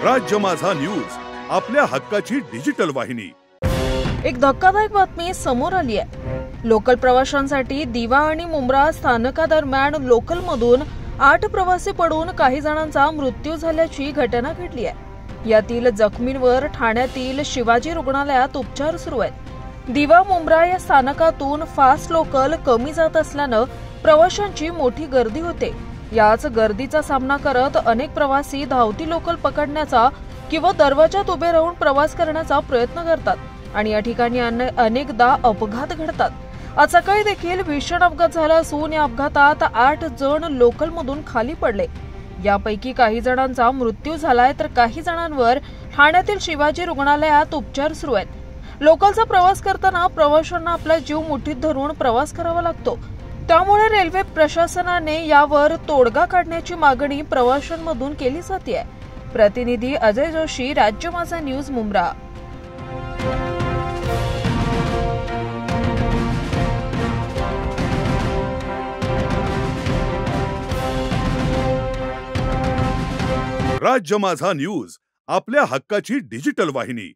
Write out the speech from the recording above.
राज्य माझा न्यूज, आपल्या हक्काची डिजिटल वाहिनी। एक धक्कादायक बातमी समोर आली आहे। लोकल प्रवाशांसाठी दिवा आणि मुंब्रा स्थानकादरम्यान लोकलमधून 8 प्रवासी पडून काही जणांचा मृत्यू झाल्याची घटना घडली आहे। यातील जखमींवर ठाण्यातील शिवाजी रुग्णालयात उपचार सुरू आहेत। दिवा मुंब्रा या स्थानकातून फास्ट लोकल कमी जात असल्याने प्रवाशांची मोठी गर्दी होते। याच गर्दीचा सामना करत अनेक प्रवासी धावती लोकल पकडण्याचा किंवा दरवाजात उभे राहून प्रवास करण्याचा प्रयत्न करतात आणि या ठिकाणी अनेकदा अपघात घडतात। आज सकाळी देखील भीषण अपघात झाला असून या अपघातात 8 जण लोकलमधून खाली पडले। यापैकी काही जणांचा मृत्यू झालाय तर काही जणांवर ठाण्यातील शिवाजी रुग्णालयात उपचार सुरू आहेत। लोकलचा प्रवास करताना प्रवाशांना आपला जीव मुठीत धरून प्रवास करावा लागतो, त्यामुळे रेल्वे प्रशासनाने यावर तोडगा काढण्याची मागणी प्रवाशांमधून केली जाते। प्रतिनिधी अजय जोशी, राज्य माझा न्यूज, मुंब्रा। राज्य माझा न्यूज, आपल्या हक्काची डिजिटल वाहिनी।